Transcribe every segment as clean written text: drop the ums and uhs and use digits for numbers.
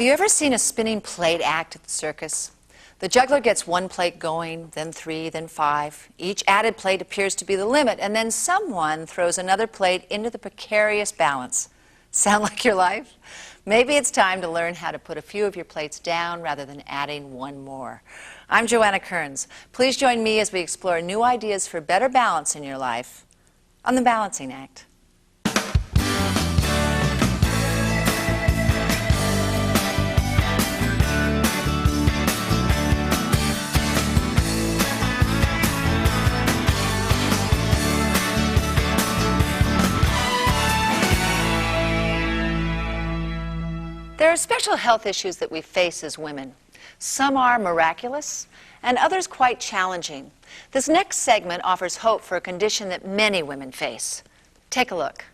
Have you ever seen a spinning plate act at the circus? The juggler gets one plate going, then 3, then 5. Each added plate appears to be the limit, and then someone throws another plate into the precarious balance. Sound like your life? Maybe it's time to learn how to put a few of your plates down rather than adding one more. I'm Joanna Kearns. Please join me as we explore new ideas for better balance in your life on The Balancing Act. There are special health issues that we face as women. Some are miraculous, and others quite challenging. This next segment offers hope for a condition that many women face. Take a look.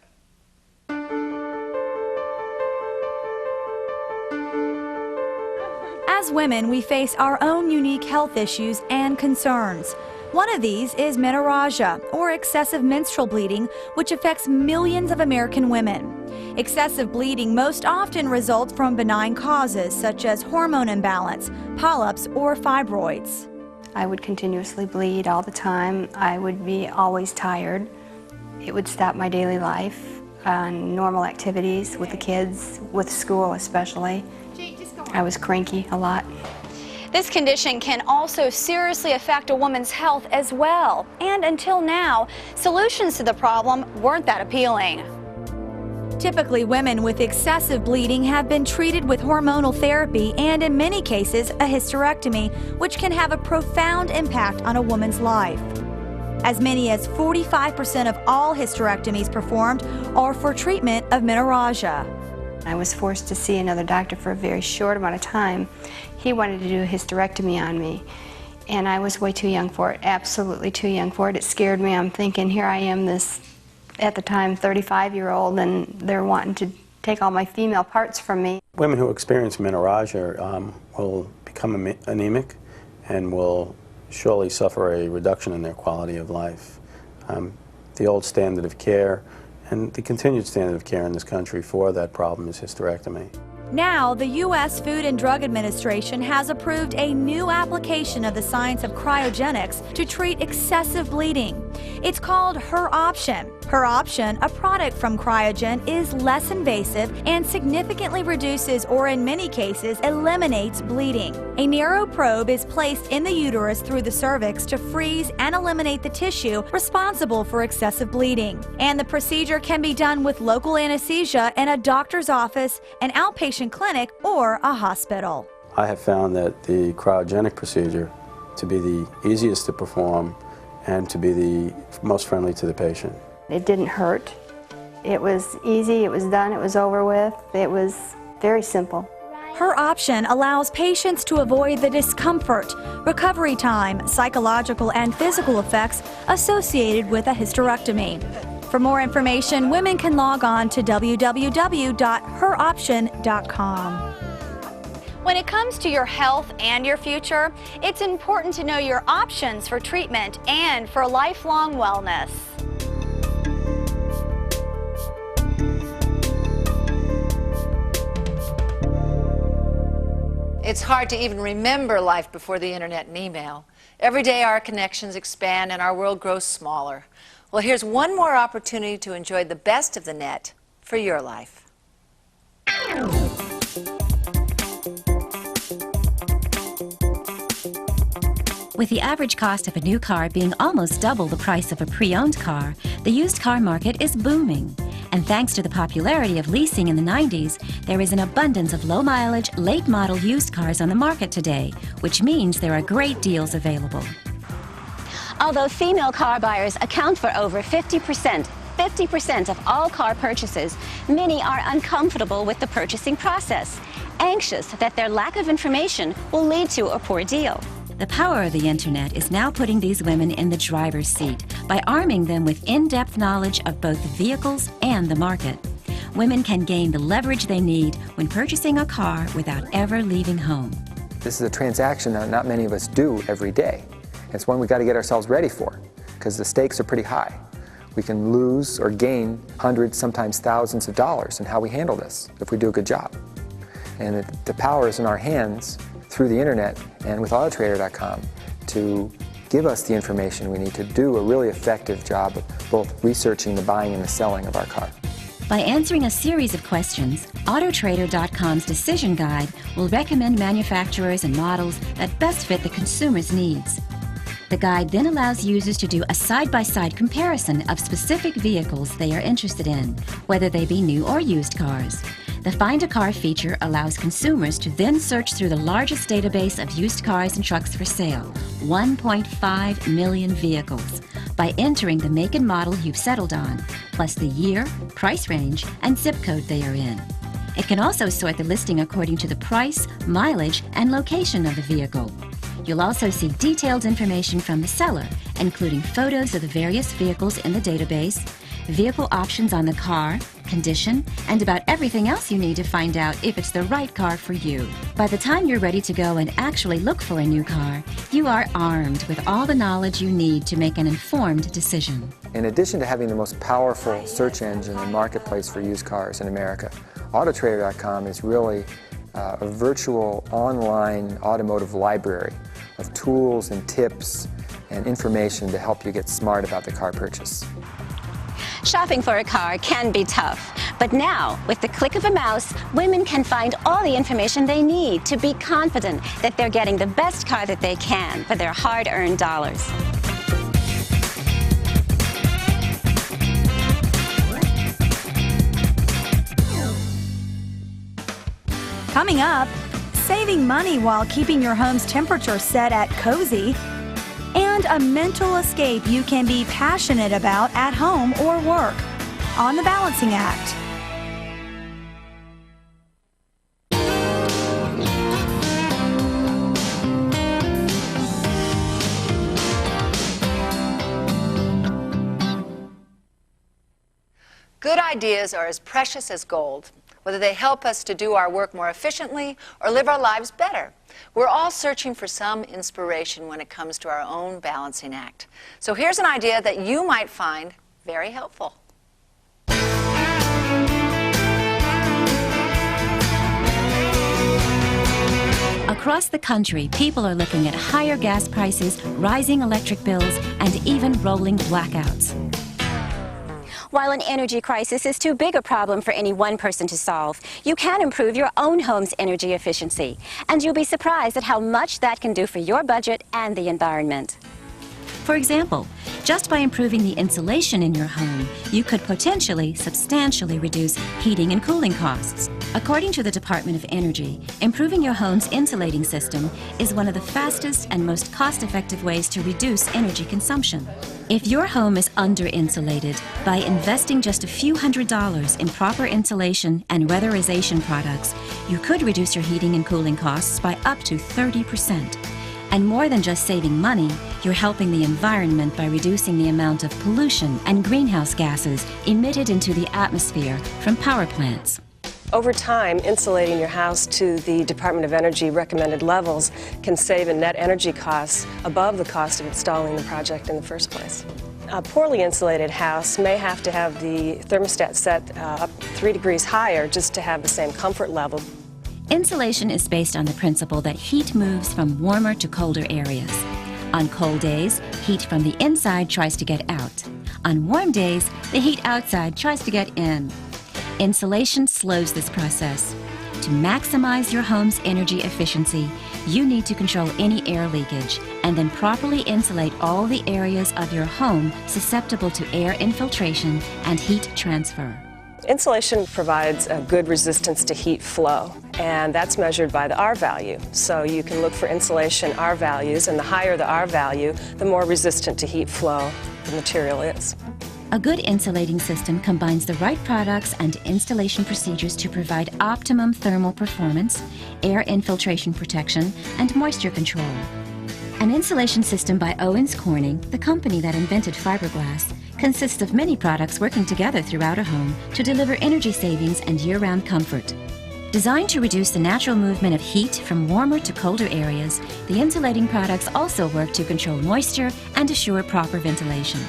As women, we face our own unique health issues and concerns. One of these is menorrhagia, or excessive menstrual bleeding, which affects millions of American women. Excessive bleeding most often results from benign causes such as hormone imbalance, polyps, or fibroids. I would continuously bleed all the time. I would be always tired. It would stop my daily life, normal activities with the kids, with school especially. I was cranky a lot. This condition can also seriously affect a woman's health as well. And until now, solutions to the problem weren't that appealing. Typically, women with excessive bleeding have been treated with hormonal therapy and, in many cases, a hysterectomy, which can have a profound impact on a woman's life. As many as 45% of all hysterectomies performed are for treatment of menorrhagia. I was forced to see another doctor for a very short amount of time. He wanted to do a hysterectomy on me, and I was way too young for it, absolutely too young for it. It scared me. I'm thinking, here I am, this, at the time, 35-year-old, and they're wanting to take all my female parts from me. Women who experience menorrhagia will become anemic and will surely suffer a reduction in their quality of life. The old standard of care and the continued standard of care in this country for that problem is hysterectomy. Now, the U.S. Food and Drug Administration has approved a new application of the science of cryogenics to treat excessive bleeding. It's called HerOption. HerOption, a product from Cryogen, is less invasive and significantly reduces, or in many cases, eliminates bleeding. A narrow probe is placed in the uterus through the cervix to freeze and eliminate the tissue responsible for excessive bleeding. And the procedure can be done with local anesthesia in a doctor's office, an outpatient clinic, or a hospital. I have found that the cryogenic procedure to be the easiest to perform and to be the most friendly to the patient. It didn't hurt. It was easy, it was done, it was over with. It was very simple. HerOption allows patients to avoid the discomfort, recovery time, psychological and physical effects associated with a hysterectomy. For more information, women can log on to www.heroption.com. When it comes to your health and your future, it's important to know your options for treatment and for lifelong wellness. It's hard to even remember life before the internet and email. Every day our connections expand and our world grows smaller. Well, here's one more opportunity to enjoy the best of the net for your life. With the average cost of a new car being almost double the price of a pre-owned car, the used car market is booming. And thanks to the popularity of leasing in the 90s, there is an abundance of low-mileage, late-model used cars on the market today, which means there are great deals available. Although female car buyers account for over 50% of all car purchases, many are uncomfortable with the purchasing process, anxious that their lack of information will lead to a poor deal. The power of the internet is now putting these women in the driver's seat by arming them with in-depth knowledge of both the vehicles and the market. Women can gain the leverage they need when purchasing a car without ever leaving home. This is a transaction that not many of us do every day. It's one we've got to get ourselves ready for because the stakes are pretty high. We can lose or gain hundreds, sometimes thousands of dollars in how we handle this if we do a good job. And the power is in our hands through the internet and with Autotrader.com to give us the information we need to do a really effective job of both researching the buying and the selling of our car. By answering a series of questions, Autotrader.com's decision guide will recommend manufacturers and models that best fit the consumer's needs. The guide then allows users to do a side-by-side comparison of specific vehicles they are interested in, whether they be new or used cars. The Find a Car feature allows consumers to then search through the largest database of used cars and trucks for sale, 1.5 million vehicles, by entering the make and model you've settled on, plus the year, price range, and zip code they are in. It can also sort the listing according to the price, mileage, and location of the vehicle. You'll also see detailed information from the seller, including photos of the various vehicles in the database, vehicle options on the car, condition, and about everything else you need to find out if it's the right car for you. By the time you're ready to go and actually look for a new car, you are armed with all the knowledge you need to make an informed decision. In addition to having the most powerful search engine and marketplace for used cars in America, Autotrader.com is really a virtual online automotive library of tools and tips and information to help you get smart about the car purchase. Shopping for a car can be tough, but now, with the click of a mouse, women can find all the information they need to be confident that they're getting the best car that they can for their hard-earned dollars. Coming up, saving money while keeping your home's temperature set at cozy, and a mental escape you can be passionate about at home or work on The Balancing Act. Good ideas are as precious as gold, whether they help us to do our work more efficiently or live our lives better. We're all searching for some inspiration when it comes to our own balancing act. So here's an idea that you might find very helpful. Across the country, people are looking at higher gas prices, rising electric bills, and even rolling blackouts. While an energy crisis is too big a problem for any one person to solve, you can improve your own home's energy efficiency, and you'll be surprised at how much that can do for your budget and the environment. For example, just by improving the insulation in your home, you could potentially substantially reduce heating and cooling costs. According to the Department of Energy, improving your home's insulating system is one of the fastest and most cost-effective ways to reduce energy consumption. If your home is under-insulated, by investing just a few $100s in proper insulation and weatherization products, you could reduce your heating and cooling costs by up to 30%. And more than just saving money, you're helping the environment by reducing the amount of pollution and greenhouse gases emitted into the atmosphere from power plants. Over time, insulating your house to the Department of Energy recommended levels can save in net energy costs above the cost of installing the project in the first place. A poorly insulated house may have to have the thermostat set up 3 degrees higher just to have the same comfort level. Insulation is based on the principle that heat moves from warmer to colder areas. On cold days, heat from the inside tries to get out. On warm days, the heat outside tries to get in. Insulation slows this process. To maximize your home's energy efficiency, you need to control any air leakage and then properly insulate all the areas of your home susceptible to air infiltration and heat transfer. Insulation provides a good resistance to heat flow, and that's measured by the R value. So you can look for insulation R values, and the higher the R value, the more resistant to heat flow the material is. A good insulating system combines the right products and installation procedures to provide optimum thermal performance, air infiltration protection, and moisture control. An insulation system by Owens Corning, the company that invented fiberglass, consists of many products working together throughout a home to deliver energy savings and year-round comfort. Designed to reduce the natural movement of heat from warmer to colder areas, the insulating products also work to control moisture and assure proper ventilation.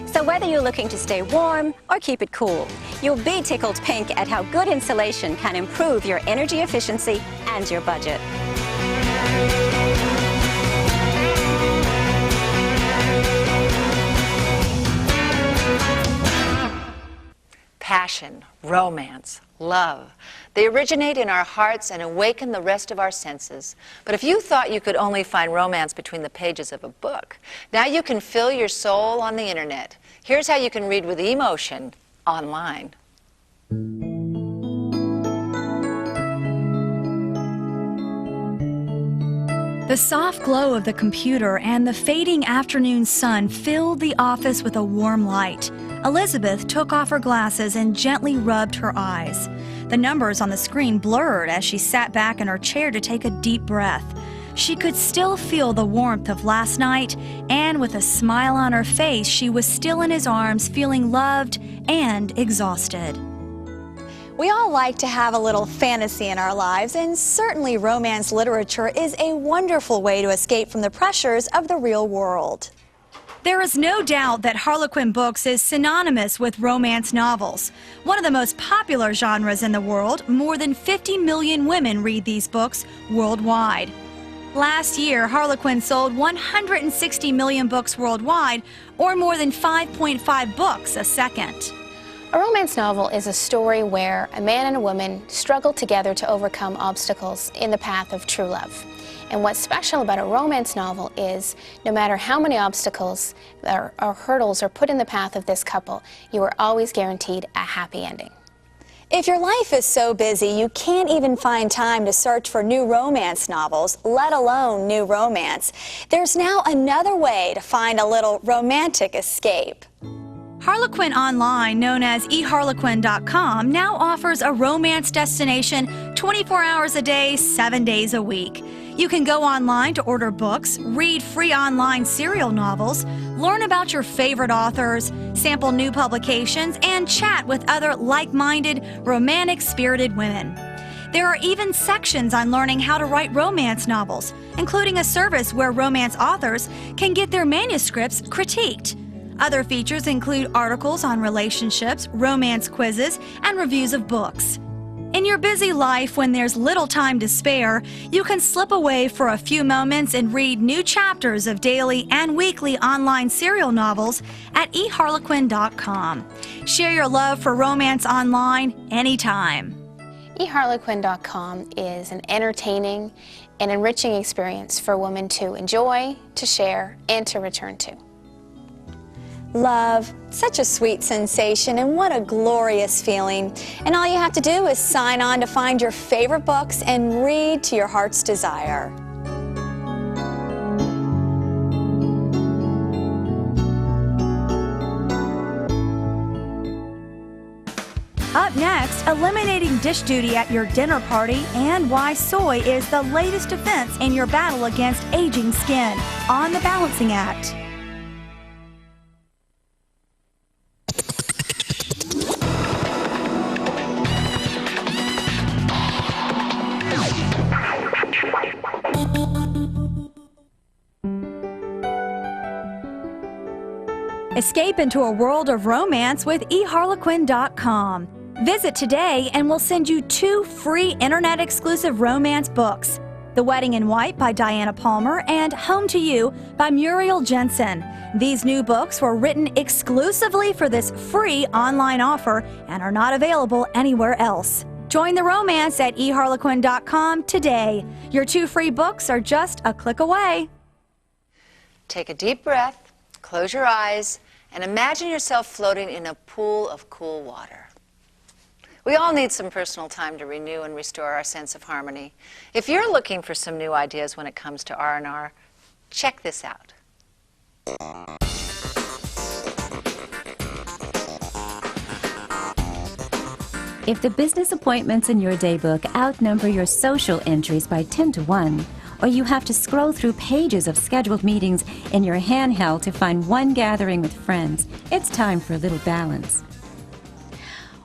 So So whether you're looking to stay warm or keep it cool, you'll be tickled pink at how good insulation can improve your energy efficiency and your budget. Passion, romance, love. They originate in our hearts and awaken the rest of our senses. But if you thought you could only find romance between the pages of a book, now you can fill your soul on the internet. Here's how you can read with emotion online. The soft glow of the computer and the fading afternoon sun filled the office with a warm light. Elizabeth took off her glasses and gently rubbed her eyes. The numbers on the screen blurred as she sat back in her chair to take a deep breath. She could still feel the warmth of last night, and with a smile on her face, she was still in his arms, feeling loved and exhausted. We all like to have a little fantasy in our lives, and certainly romance literature is a wonderful way to escape from the pressures of the real world. There is no doubt that Harlequin Books is synonymous with romance novels. One of the most popular genres in the world, more than 50 million women read these books worldwide. Last year, Harlequin sold 160 million books worldwide, or more than 5.5 books a second. A romance novel is a story where a man and a woman struggle together to overcome obstacles in the path of true love. And what's special about a romance novel is no matter how many obstacles or hurdles are put in the path of this couple, you are always guaranteed a happy ending. If your life is so busy you can't even find time to search for new romance novels, let alone new romance, there's now another way to find a little romantic escape. Harlequin Online, known as eharlequin.com, now offers a romance destination 24 hours a day, 7 days a week. You can go online to order books, read free online serial novels, learn about your favorite authors, sample new publications, and chat with other like-minded, romantic-spirited women. There are even sections on learning how to write romance novels, including a service where romance authors can get their manuscripts critiqued. Other features include articles on relationships, romance quizzes, and reviews of books. In your busy life, when there's little time to spare, you can slip away for a few moments and read new chapters of daily and weekly online serial novels at eharlequin.com. Share your love for romance online anytime. eharlequin.com is an entertaining and enriching experience for women to enjoy, to share, and to return to. Love, such a sweet sensation, and what a glorious feeling. And all you have to do is sign on to find your favorite books and read to your heart's desire. Up next, eliminating dish duty at your dinner party and why soy is the latest defense in your battle against aging skin on The Balancing Act. Escape into a world of romance with eharlequin.com. Visit today and we'll send you 2 free internet-exclusive romance books. The Wedding in White by Diana Palmer and Home to You by Muriel Jensen. These new books were written exclusively for this free online offer and are not available anywhere else. Join the romance at eharlequin.com today. Your 2 free books are just a click away. Take a deep breath, close your eyes, and imagine yourself floating in a pool of cool water. We all need some personal time to renew and restore our sense of harmony. If you're looking for some new ideas when it comes to R&R, check this out. If the business appointments in your daybook outnumber your social entries by 10 to 1, or you have to scroll through pages of scheduled meetings in your handheld to find one gathering with friends, it's time for a little balance.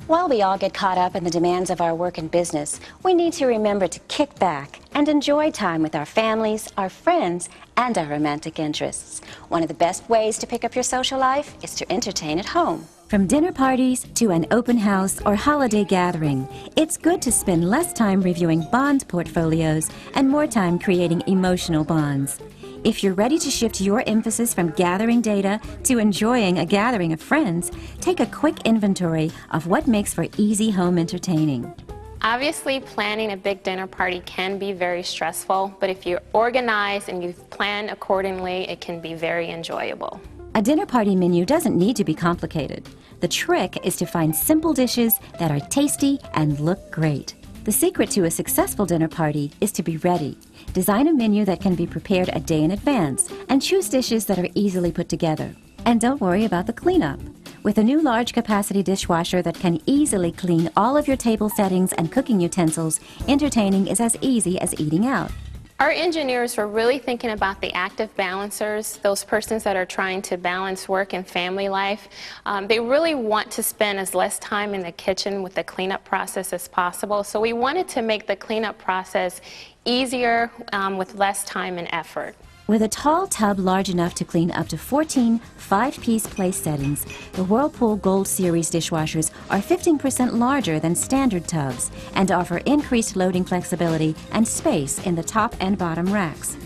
While we all get caught up in the demands of our work and business, we need to remember to kick back and enjoy time with our families, our friends, and our romantic interests. One of the best ways to pick up your social life is to entertain at home. From dinner parties to an open house or holiday gathering, it's good to spend less time reviewing bond portfolios and more time creating emotional bonds. If you're ready to shift your emphasis from gathering data to enjoying a gathering of friends, take a quick inventory of what makes for easy home entertaining. Obviously, planning a big dinner party can be very stressful, but if you're organized and you plan accordingly, it can be very enjoyable. A dinner party menu doesn't need to be complicated. The trick is to find simple dishes that are tasty and look great. The secret to a successful dinner party is to be ready. Design a menu that can be prepared a day in advance and choose dishes that are easily put together. And don't worry about the cleanup. With a new large capacity dishwasher that can easily clean all of your table settings and cooking utensils, entertaining is as easy as eating out. Our engineers were really thinking about the active balancers, those persons that are trying to balance work and family life. They really want to spend as less time in the kitchen with the cleanup process as possible. So we wanted to make the cleanup process easier with less time and effort. With a tall tub large enough to clean up to 14 5-piece place settings, the Whirlpool Gold Series dishwashers are 15% larger than standard tubs and offer increased loading flexibility and space in the top and bottom racks.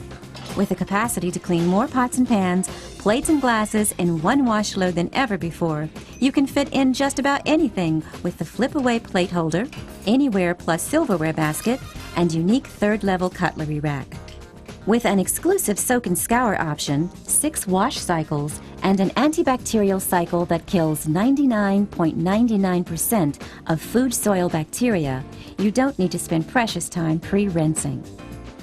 With the capacity to clean more pots and pans, plates and glasses in one wash load than ever before, you can fit in just about anything with the flip-away plate holder, Anywhere Plus silverware basket, and unique third-level cutlery rack. With an exclusive soak and scour option, 6 wash cycles, and an antibacterial cycle that kills 99.99% of food soil bacteria, you don't need to spend precious time pre-rinsing.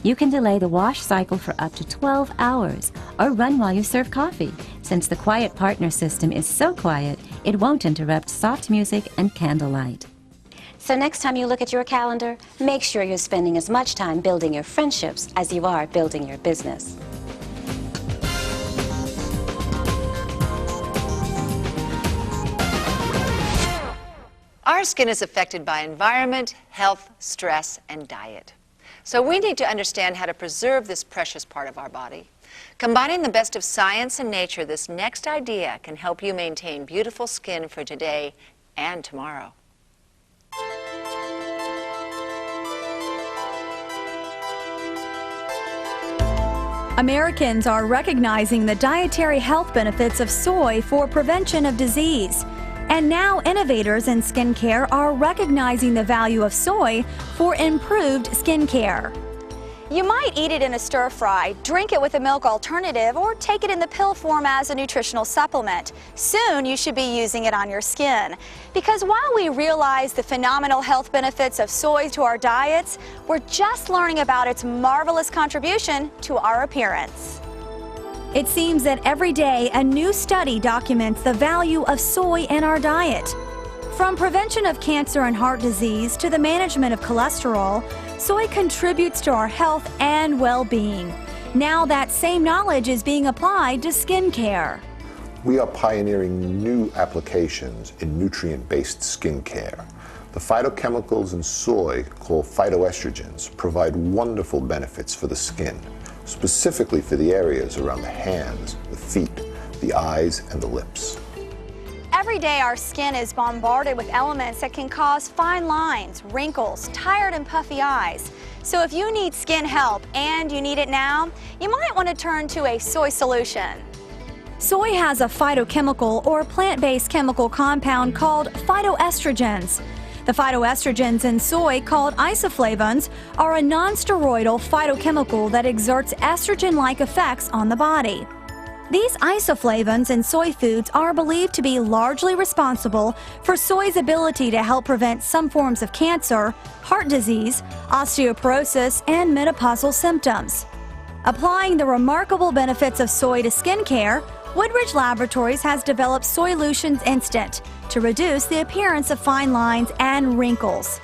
You can delay the wash cycle for up to 12 hours or run while you serve coffee, since the Quiet Partner system is so quiet it won't interrupt soft music and candlelight. So next time you look at your calendar, make sure you're spending as much time building your friendships as you are building your business. Our skin is affected by environment, health, stress, and diet. So we need to understand how to preserve this precious part of our body. Combining the best of science and nature, this next idea can help you maintain beautiful skin for today and tomorrow. Americans are recognizing the dietary health benefits of soy for prevention of disease. And now innovators in skincare are recognizing the value of soy for improved skincare. You might eat it in a stir fry, drink it with a milk alternative, or take it in the pill form as a nutritional supplement. Soon you should be using it on your skin. Because while we realize the phenomenal health benefits of soy to our diets, we're just learning about its marvelous contribution to our appearance. It seems that every day a new study documents the value of soy in our diet. From prevention of cancer and heart disease to the management of cholesterol, soy contributes to our health and well-being. Now that same knowledge is being applied to skincare. We are pioneering new applications in nutrient-based skincare. The phytochemicals in soy, called phytoestrogens, provide wonderful benefits for the skin, specifically for the areas around the hands, the feet, the eyes, and the lips. Every day our skin is bombarded with elements that can cause fine lines, wrinkles, tired and puffy eyes. So if you need skin help and you need it now, you might want to turn to a soy solution. Soy has a phytochemical or plant-based chemical compound called phytoestrogens. The phytoestrogens in soy, called isoflavones, are a non-steroidal phytochemical that exerts estrogen-like effects on the body. These isoflavones in soy foods are believed to be largely responsible for soy's ability to help prevent some forms of cancer, heart disease, osteoporosis, and menopausal symptoms. Applying the remarkable benefits of soy to skincare, Woodridge Laboratories has developed Soylutions Instant to reduce the appearance of fine lines and wrinkles.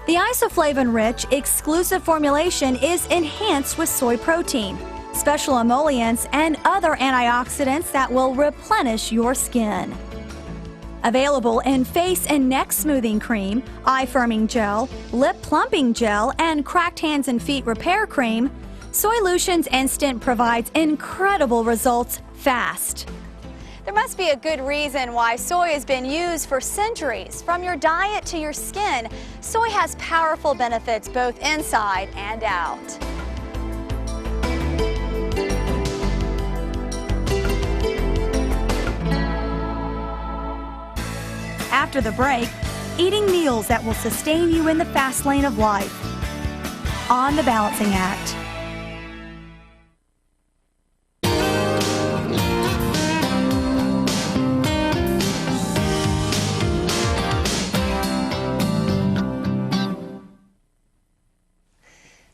The isoflavone-rich, exclusive formulation is enhanced with soy protein, special emollients, and other antioxidants that will replenish your skin. Available in face and neck smoothing cream, eye firming gel, lip plumping gel, and cracked hands and feet repair cream, Soylutions Instant provides incredible results fast. There must be a good reason why soy has been used for centuries. From your diet to your skin, soy has powerful benefits both inside and out. After the break, eating meals that will sustain you in the fast lane of life. On the Balancing Act.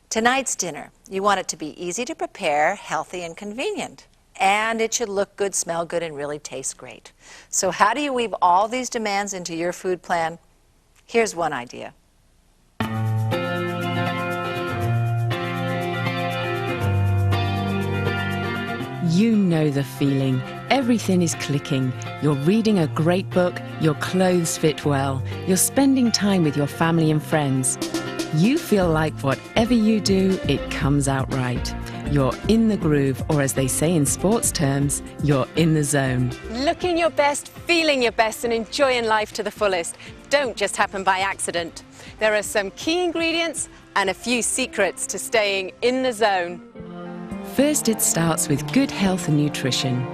Tonight's dinner, you want it to be easy to prepare, healthy and convenient. And it should look good, smell good, and really taste great. So how do you weave all these demands into your food plan? Here's one idea. You know the feeling. Everything is clicking. You're reading a great book, your clothes fit well, you're spending time with your family and friends. You feel like whatever you do, it comes out right. You're in the groove, or as they say in sports terms, you're in the zone. Looking your best, feeling your best, and enjoying life to the fullest don't just happen by accident. There are some key ingredients and a few secrets to staying in the zone. First, it starts with good health and nutrition.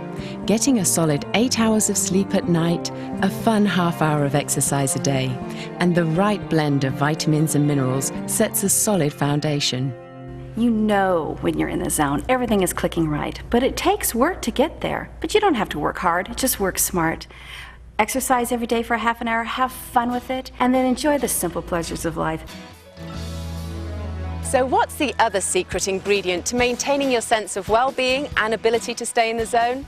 Getting a solid 8 hours of sleep at night, a fun half-hour of exercise a day, and the right blend of vitamins and minerals sets a solid foundation. You know when you're in the zone, everything is clicking right, but it takes work to get there. But you don't have to work hard, just work smart. Exercise every day for a half an hour, have fun with it, and then enjoy the simple pleasures of life. So what's the other secret ingredient to maintaining your sense of well-being and ability to stay in the zone?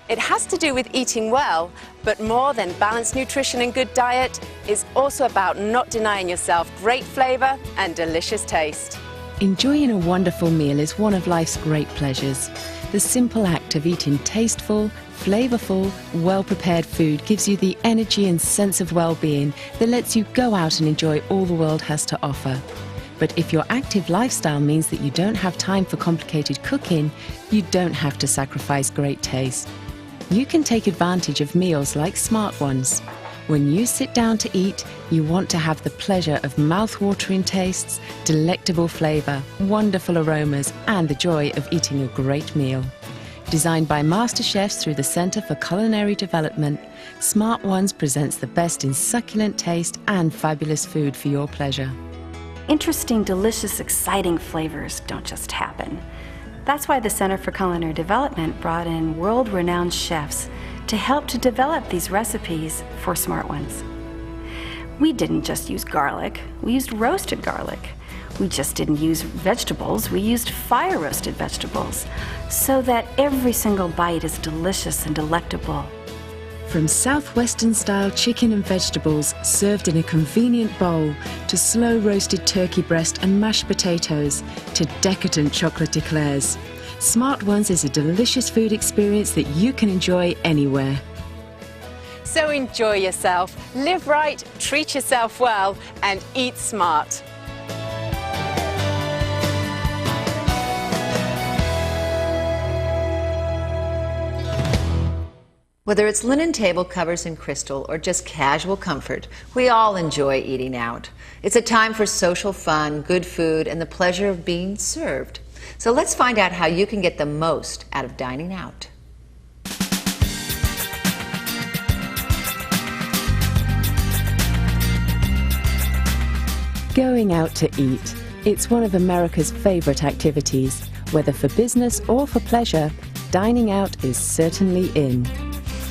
It has to do with eating well, but more than balanced nutrition and good diet is also about not denying yourself great flavor and delicious taste. Enjoying a wonderful meal is one of life's great pleasures. The simple act of eating tasteful, flavorful, well-prepared food gives you the energy and sense of well-being that lets you go out and enjoy all the world has to offer. But if your active lifestyle means that you don't have time for complicated cooking, you don't have to sacrifice great taste. You can take advantage of meals like Smart Ones. When you sit down to eat, you want to have the pleasure of mouth-watering tastes, delectable flavor, wonderful aromas, and the joy of eating a great meal. Designed by master chefs through the Center for Culinary Development, Smart Ones presents the best in succulent taste and fabulous food for your pleasure. Interesting, delicious, exciting flavors don't just happen. That's why the Center for Culinary Development brought in world-renowned chefs to help to develop these recipes for Smart Ones. We didn't just use garlic, we used roasted garlic. We just didn't use vegetables, we used fire-roasted vegetables, so that every single bite is delicious and delectable. From Southwestern-style chicken and vegetables served in a convenient bowl, to slow-roasted turkey breast and mashed potatoes, to decadent chocolate eclairs, Smart Ones is a delicious food experience that you can enjoy anywhere. So enjoy yourself, live right, treat yourself well, and eat smart. Whether it's linen table covers in crystal or just casual comfort, we all enjoy eating out. It's a time for social fun, good food, and the pleasure of being served. So let's find out how you can get the most out of dining out. Going out to eat. It's one of America's favorite activities. Whether for business or for pleasure, dining out is certainly in.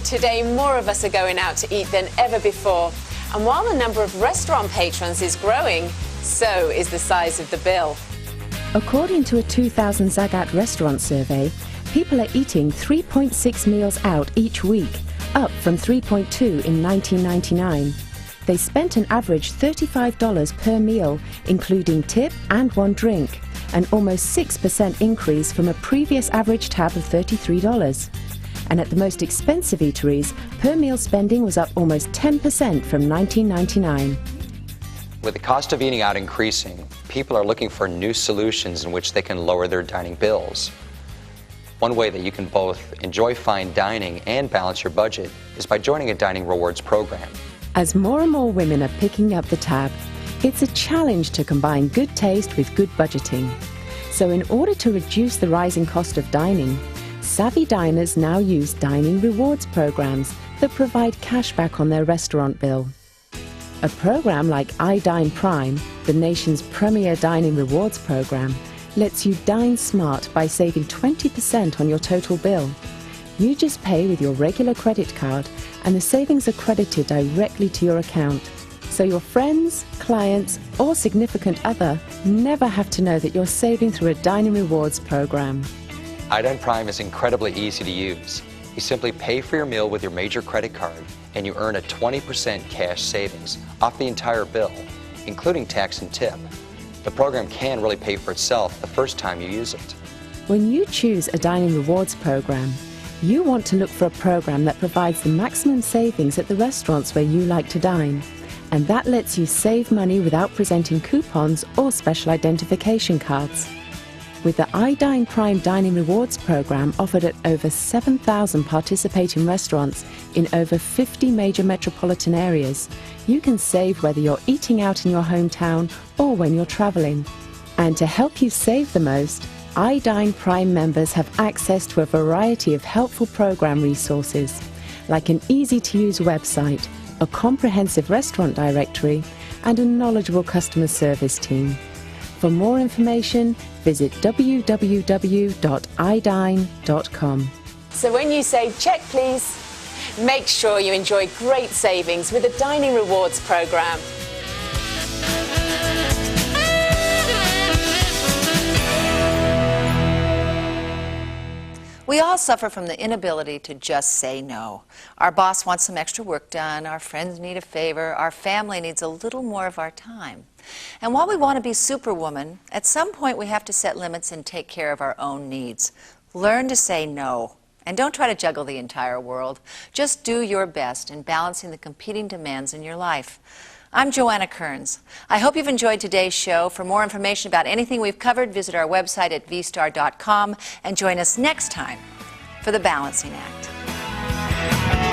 Today, more of us are going out to eat than ever before. And while the number of restaurant patrons is growing, so is the size of the bill. According to a 2000 Zagat restaurant survey, people are eating 3.6 meals out each week, up from 3.2 in 1999. They spent an average $35 per meal, including tip and one drink, an almost 6% increase from a previous average tab of $33. And at the most expensive eateries, per meal spending was up almost 10% from 1999. With the cost of eating out increasing, people are looking for new solutions in which they can lower their dining bills. One way that you can both enjoy fine dining and balance your budget is by joining a dining rewards program. As more and more women are picking up the tab, it's a challenge to combine good taste with good budgeting. So in order to reduce the rising cost of dining, savvy diners now use dining rewards programs that provide cash back on their restaurant bill. A program like iDine Prime, the nation's premier dining rewards program, lets you dine smart by saving 20% on your total bill. You just pay with your regular credit card and the savings are credited directly to your account. So your friends, clients, or significant other never have to know that you're saving through a dining rewards program. iDine Prime is incredibly easy to use. You simply pay for your meal with your major credit card and you earn a 20% cash savings off the entire bill, including tax and tip. The program can really pay for itself the first time you use it. When you choose a dining rewards program, you want to look for a program that provides the maximum savings at the restaurants where you like to dine. And that lets you save money without presenting coupons or special identification cards. With the iDine Prime Dining Rewards program offered at over 7,000 participating restaurants in over 50 major metropolitan areas, you can save whether you're eating out in your hometown or when you're traveling. And to help you save the most, iDine Prime members have access to a variety of helpful program resources, like an easy-to-use website, a comprehensive restaurant directory, and a knowledgeable customer service team. For more information, visit www.idine.com. So when you say check please, make sure you enjoy great savings with the Dining Rewards program. We all suffer from the inability to just say no. Our boss wants some extra work done, our friends need a favor, our family needs a little more of our time. And while we want to be superwoman, at some point we have to set limits and take care of our own needs. Learn to say no. And don't try to juggle the entire world. Just do your best in balancing the competing demands in your life. I'm Joanna Kearns. I hope you've enjoyed today's show. For more information about anything we've covered, visit our website at vstar.com and join us next time for The Balancing Act.